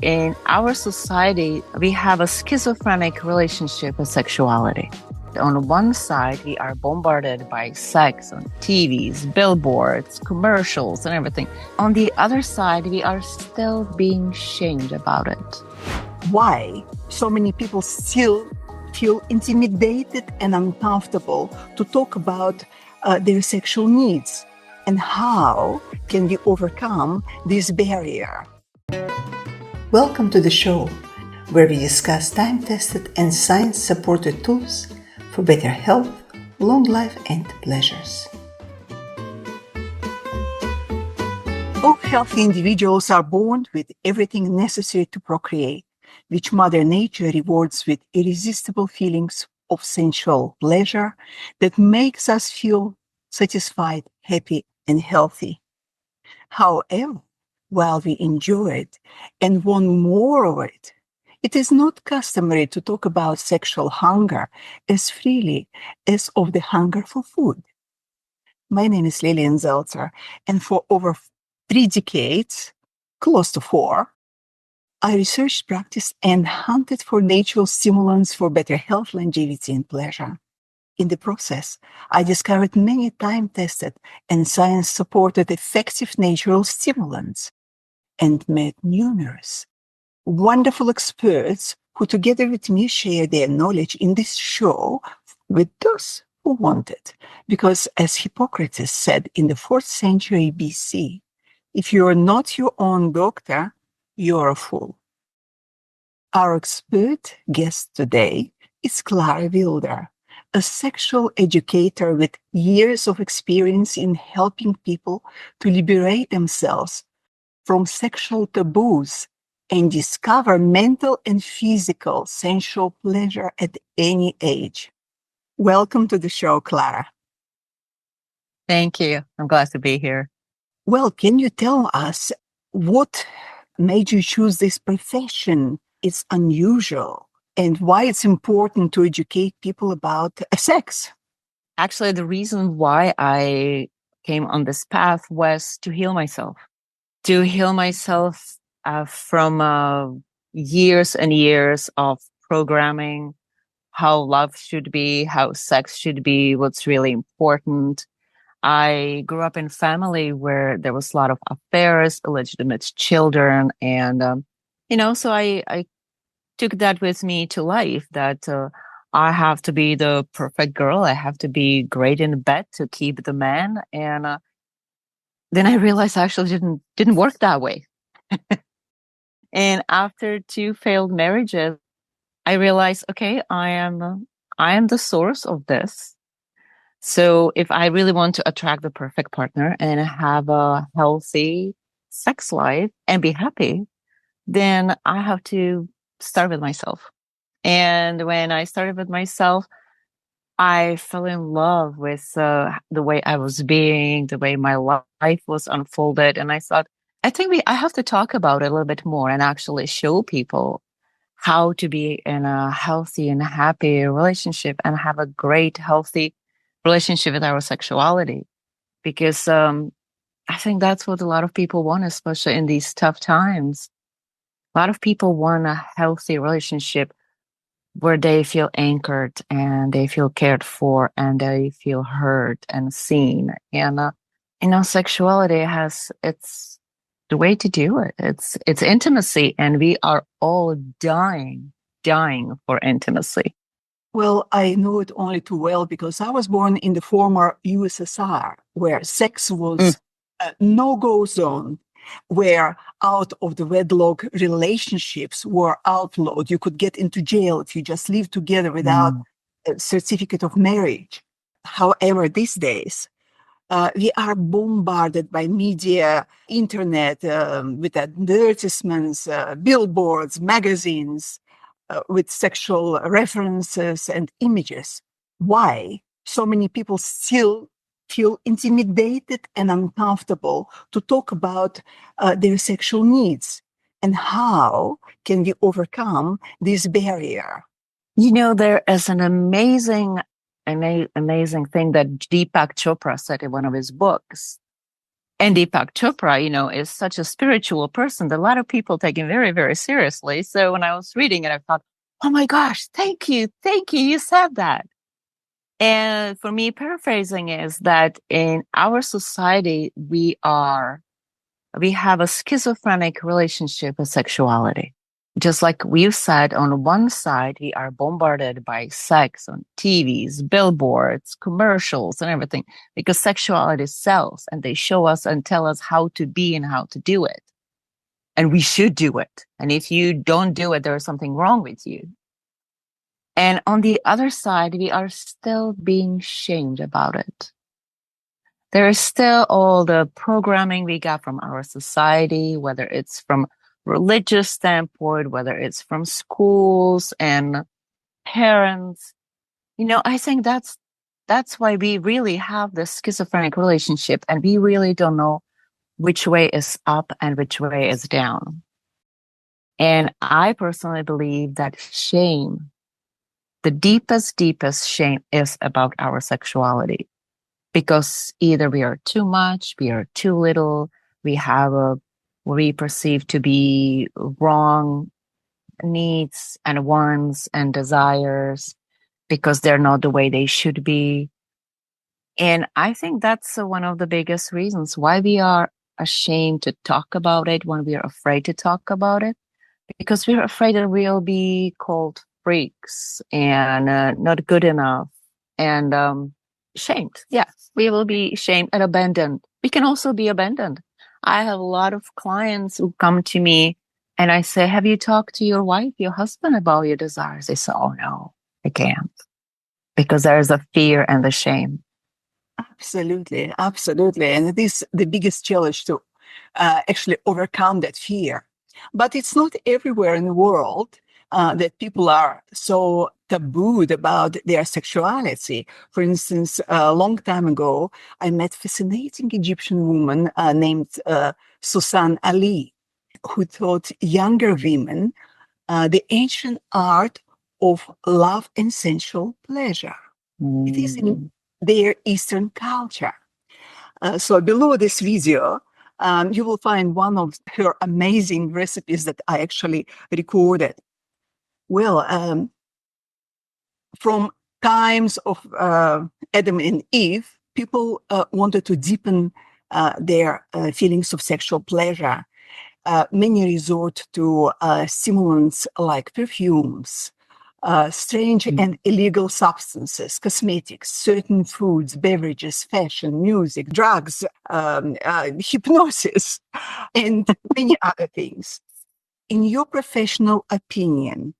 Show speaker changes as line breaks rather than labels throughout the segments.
In our society, we have a schizophrenic relationship with sexuality. On one side, we are bombarded by sex on TVs, billboards, commercials, and everything. On the other side, we are still being shamed about it.
Why so many people still feel intimidated and uncomfortable to talk about their sexual needs, and how can we overcome this barrier? Welcome to the show, where we discuss time-tested and science-supported tools for better health, long life, and pleasures. All healthy individuals are born with everything necessary to procreate, which Mother Nature rewards with irresistible feelings of sensual pleasure that makes us feel satisfied, happy, and healthy. However, while we enjoy it and want more of it, it is not customary to talk about sexual hunger as freely as of the hunger for food. My name is Lillian Zeltzer, and for over 3 decades, close to 4, I researched, practiced, and hunted for natural stimulants for better health, longevity, and pleasure. In the process, I discovered many time-tested and science-supported effective natural stimulants and met numerous wonderful experts who together with me share their knowledge in this show with those who want it. Because as Hippocrates said in the 4th century BC, if you are not your own doctor, you're a fool. Our expert guest today is Clara Wilder, a sexual educator with years of experience in helping people to liberate themselves from sexual taboos and discover mental and physical sensual pleasure at any age. Welcome to the show, Clara.
Thank you. I'm glad to be here.
Well, can you tell us what made you choose this profession? It's unusual, and why it's important to educate people about sex.
Actually, the reason why I came on this path was to heal myself. From years and years of programming how love should be, how sex should be, what's really important. I grew up in a family where there was a lot of affairs, illegitimate children, and so I took that with me to life. That I have to be the perfect girl. I have to be great in bed to keep the man, and then I realized I actually didn't work that way. And after 2 failed marriages, I realized, okay, I am the source of this. So if I really want to attract the perfect partner and have a healthy sex life and be happy, then I have to start with myself. And when I started with myself, I fell in love with the way I was being, the way my life was unfolded. And I thought, I have to talk about it a little bit more and actually show people how to be in a healthy and happy relationship and have a great, healthy relationship with our sexuality. Because I think that's what a lot of people want, especially in these tough times. A lot of people want a healthy relationship where they feel anchored and they feel cared for and they feel heard and seen. And, sexuality it's the way to do it. It's intimacy, and we are all dying for intimacy.
Well, I know it only too well because I was born in the former USSR, where sex was a no-go zone, where out of the wedlock relationships were outlawed. You could get into jail if you just lived together without a certificate of marriage. However, these days, we are bombarded by media, internet, with advertisements, billboards, magazines, with sexual references and images. Why so many people still feel intimidated and uncomfortable to talk about their sexual needs, and how can we overcome this barrier?
There is an amazing thing that Deepak Chopra said in one of his books. And Deepak Chopra, is such a spiritual person that a lot of people take him very, very seriously. So when I was reading it, I thought, oh my gosh, thank you. Thank you. You said that. And for me, paraphrasing is that in our society, we have a schizophrenic relationship with sexuality. Just like we've said, on one side, we are bombarded by sex on TVs, billboards, commercials, and everything, because sexuality sells and they show us and tell us how to be and how to do it. And we should do it. And if you don't do it, there is something wrong with you. And on the other side, we are still being shamed about it. There is still all the programming we got from our society, whether it's from religious standpoint, whether it's from schools and parents. I think that's why we really have this schizophrenic relationship, and we really don't know which way is up and which way is down. And I personally believe that shame, the deepest shame, is about our sexuality. Because either we are too much, we are too little, we have what we perceive to be wrong needs and wants and desires because they're not the way they should be. And I think that's one of the biggest reasons why we are ashamed to talk about it, when we are afraid to talk about it, because we're afraid that we'll be called freaks and not good enough and shamed. Yes, we will be shamed and abandoned. We can also be abandoned. I have a lot of clients who come to me and I say, have you talked to your wife, your husband about your desires? They say, oh no, I can't, because there's a fear and the shame.
Absolutely, absolutely. And it is the biggest challenge to actually overcome that fear. But it's not everywhere in the world that people are so tabooed about their sexuality. For instance, a long time ago, I met a fascinating Egyptian woman named Susan Ali, who taught younger women the ancient art of love and sensual pleasure. It is in their Eastern culture. So below this video, you will find one of her amazing recipes that I actually recorded. Well, from times of Adam and Eve, people wanted to deepen their feelings of sexual pleasure. Many resort to stimulants like perfumes, strange and illegal substances, cosmetics, certain foods, beverages, fashion, music, drugs, hypnosis, and many other things. In your professional opinion,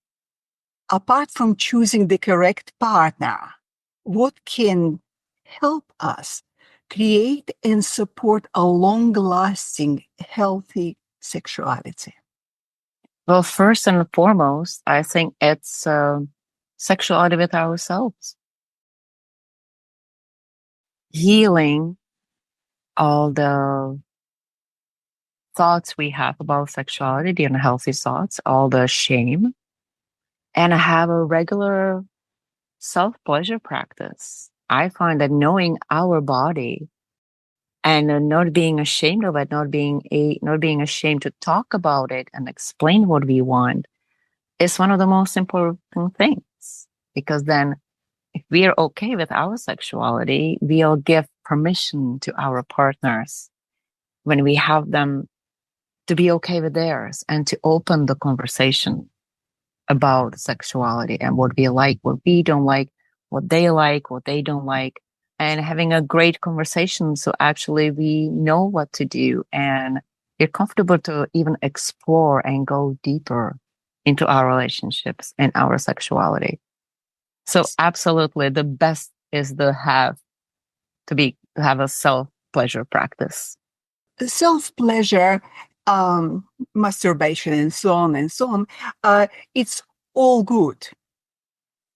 apart from choosing the correct partner, what can help us create and support a long-lasting, healthy sexuality?
Well, first and foremost, I think it's sexuality with ourselves. Healing all the thoughts we have about sexuality, the unhealthy thoughts, all the shame, and have a regular self-pleasure practice. I find that knowing our body and not being ashamed of it, not being ashamed to talk about it and explain what we want is one of the most important things. Because then if we are okay with our sexuality, we'll give permission to our partners when we have them to be okay with theirs and to open the conversation about sexuality and what we like, what we don't like, what they don't like, and having a great conversation. So actually we know what to do and you're comfortable to even explore and go deeper into our relationships and our sexuality. So absolutely the best is to have a self pleasure practice.
Self-pleasure, masturbation, and so on, it's all good.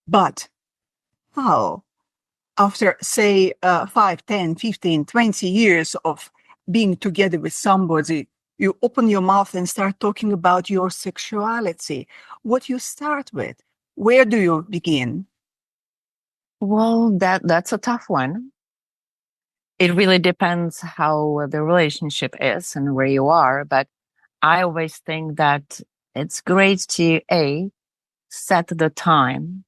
But how, after, say, 5, 10, 15, 20 years of being together with somebody, you open your mouth and start talking about your sexuality? What you start with? Where do you begin?
Well, that's a tough one. It really depends how the relationship is and where you are. But I always think that it's great to set the time,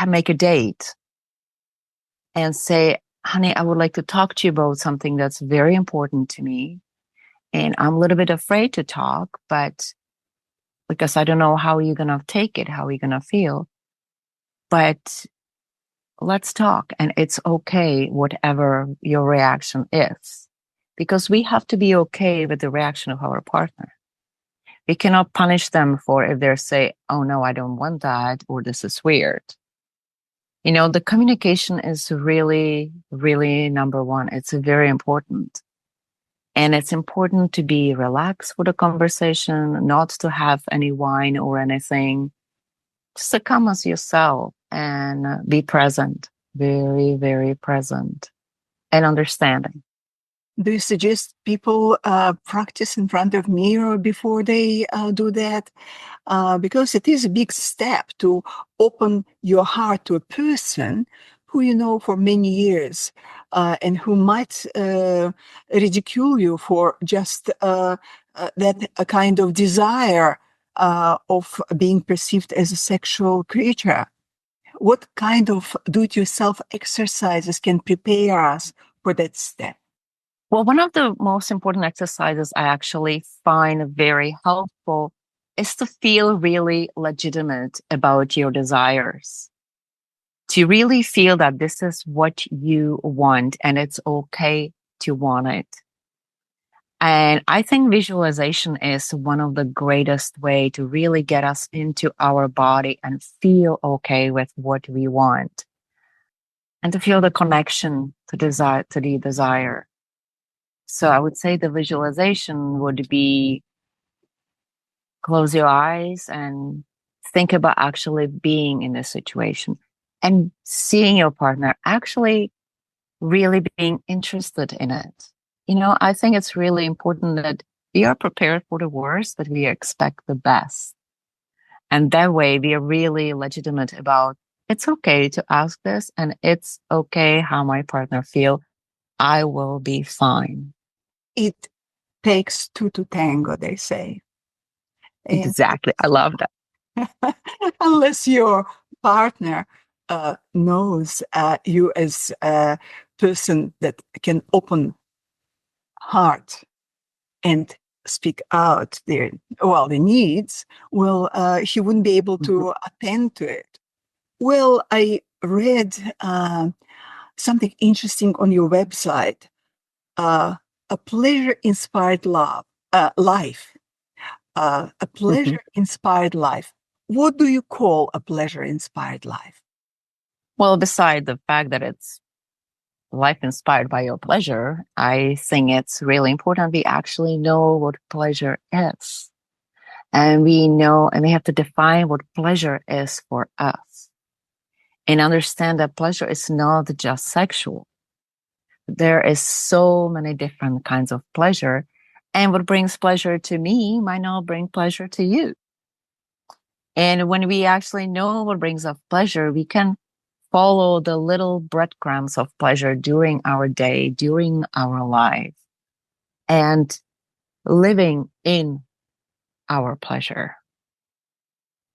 make a date and say, honey, I would like to talk to you about something that's very important to me. And I'm a little bit afraid to talk, but because I don't know how you're going to take it, how you're going to feel. But let's talk. And it's okay, whatever your reaction is, because we have to be okay with the reaction of our partner. We cannot punish them for if they say, oh no, I don't want that, or this is weird. You know, the communication is really, really number one. It's very important. And it's important to be relaxed with the conversation, not to have any wine or anything. Just to come as yourself and be present, very, very present and understanding.
Do you suggest people practice in front of mirror before they do that? Because it is a big step to open your heart to a person who you know for many years and who might ridicule you for just that a kind of desire of being perceived as a sexual creature. What kind of do-it-yourself exercises can prepare us for that step?
Well, one of the most important exercises I actually find very helpful is to feel really legitimate about your desires, to really feel that this is what you want and it's okay to want it. And I think visualization is one of the greatest way to really get us into our body and feel okay with what we want and to feel the connection to the desire. So I would say the visualization would be close your eyes and think about actually being in this situation and seeing your partner actually really being interested in it. You know, I think it's really important that we are prepared for the worst, but we expect the best. And that way we are really legitimate about it's okay to ask this and it's okay how my partner feel. I will be fine.
It takes two to tango, they say. And
Exactly. I love that.
unless your partner knows you as a person that can open heart and speak out the needs, well, he wouldn't be able
Mhm.
to attend to it. Well, I read something interesting on your website, a pleasure-inspired life. A
Mhm.
pleasure inspired life. What do you call a pleasure inspired life?
Well, beside the fact that it's life inspired by your pleasure, I think it's really important we actually know what pleasure is. And we know, and we have to define what pleasure is for us and understand that pleasure is not just sexual. There is so many different kinds of pleasure. And what brings pleasure to me might not bring pleasure to you. And when we actually know what brings us pleasure, we can follow the little breadcrumbs of pleasure during our day, during our life, and living in our pleasure.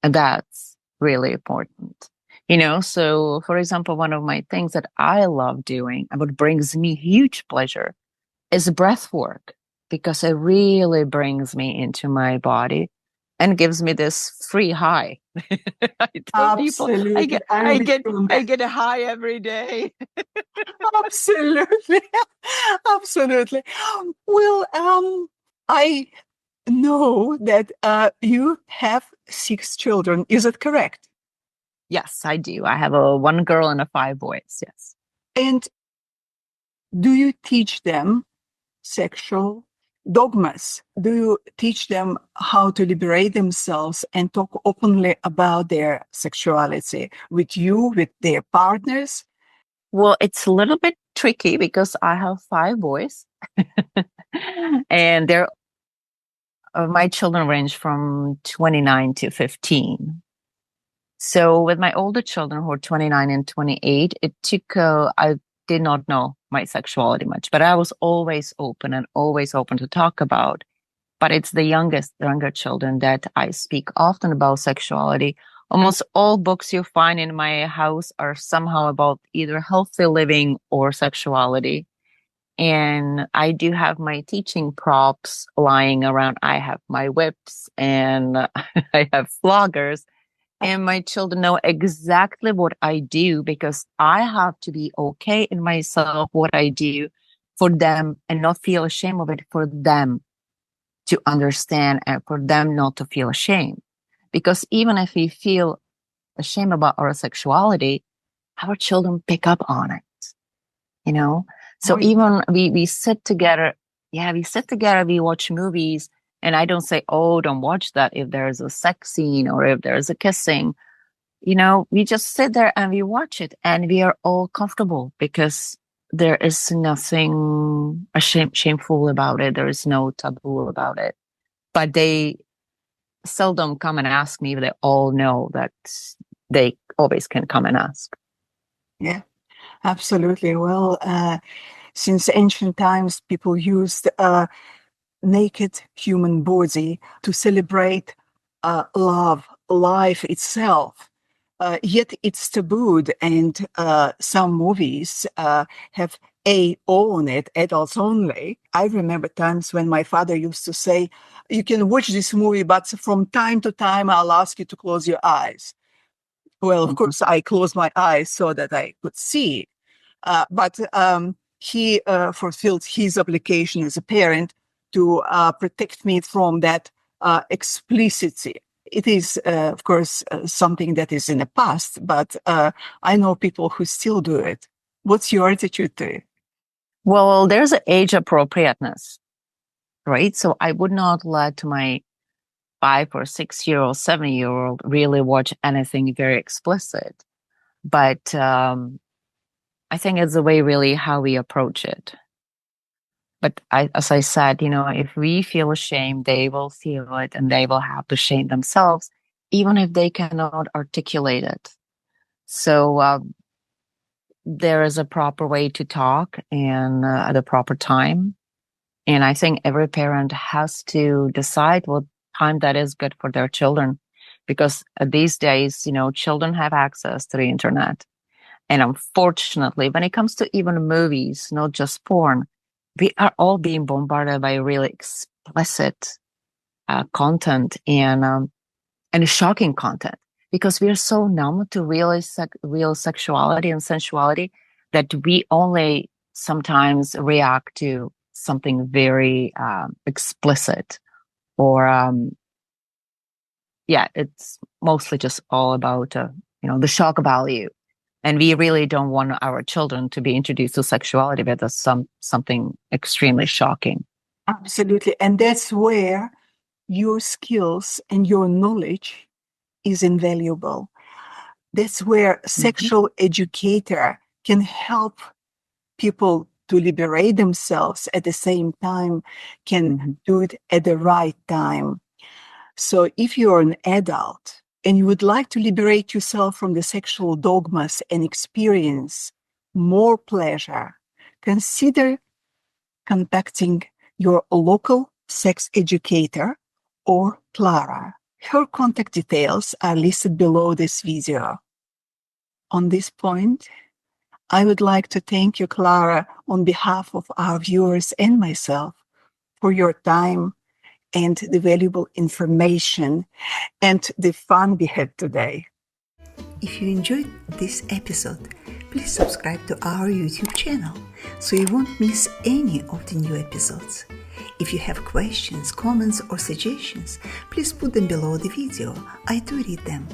And that's really important. You know, so for example, one of my things that I love doing and what brings me huge pleasure is breath work because it really brings me into my body and gives me this free high. I tell people
Absolutely. I'm with you on
I
that.
get a high every day.
Absolutely. Absolutely. Well, I know that you have 6 children. Is it correct?
Yes, I do. I have a one girl and a five boys. Yes.
And do you teach them sexual dogmas? Do you teach them how to liberate themselves and talk openly about their sexuality with you, with their partners?
Well, it's a little bit tricky because I have five boys and my children range from 29 to 15. So with my older children who are 29 and 28, I did not know my sexuality much, but I was always open to talk about. But it's the younger children that I speak often about sexuality. Almost all books you find in my house are somehow about either healthy living or sexuality. And I do have my teaching props lying around. I have my whips and I have floggers. And my children know exactly what I do because I have to be okay in myself, what I do for them and not feel ashamed of it for them to understand and for them not to feel ashamed. Because even if we feel ashamed about our sexuality, our children pick up on it, you know? So
Oh, yeah.
even we sit together, we watch movies, and I don't say, oh, don't watch that if there's a sex scene or if there's a kissing. We just sit there and we watch it and we are all comfortable because there is nothing shameful about it. There is no taboo about it. But they seldom come and ask me. They all know that they always can come and ask.
Yeah, absolutely. Well, since ancient times, people used naked human body to celebrate love, life itself. Yet it's tabooed, and some movies have on it, adults only. I remember times when my father used to say, "You can watch this movie, but from time to time, I'll ask you to close your eyes." Well, of course, I closed my eyes so that I could see it. But he fulfilled his obligation as a parent to protect me from that explicitity. It is, of course, something that is in the past, but I know people who still do it. What's your attitude to it?
Well, there's an age appropriateness, right? So I would not let my 5 or 6 year old, 7-year-old really watch anything very explicit. But I think it's the way really how we approach it. But as I said, if we feel ashamed, they will feel it and they will have to shame themselves, even if they cannot articulate it. So there is a proper way to talk and at a proper time. And I think every parent has to decide what time that is good for their children. Because these days, children have access to the internet. And unfortunately, when it comes to even movies, not just porn, we are all being bombarded by really explicit content and shocking content because we are so numb to real sexuality and sensuality that we only sometimes react to something very explicit or it's mostly just all about the shock value. And we really don't want our children to be introduced to sexuality, but that's something extremely shocking.
Absolutely. And that's where your skills and your knowledge is invaluable. That's where sexual educator can help people to liberate themselves at the same time, can do it at the right time. So if you're an adult and you would like to liberate yourself from the sexual dogmas and experience more pleasure, consider contacting your local sex educator or Clara. Her contact details are listed below this video. On this point, I would like to thank you, Clara, on behalf of our viewers and myself for your time and the valuable information and the fun we had today. If you enjoyed this episode, please subscribe to our YouTube channel so you won't miss any of the new episodes. If you have questions, comments, or suggestions, please put them below the video. I do read them.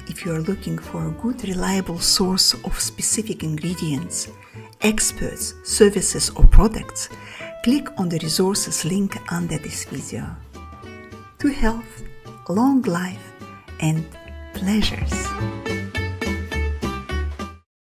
If you are looking for a good, reliable source of specific ingredients, experts, services, or products, click on the resources link under this video. To health, long life, and pleasures.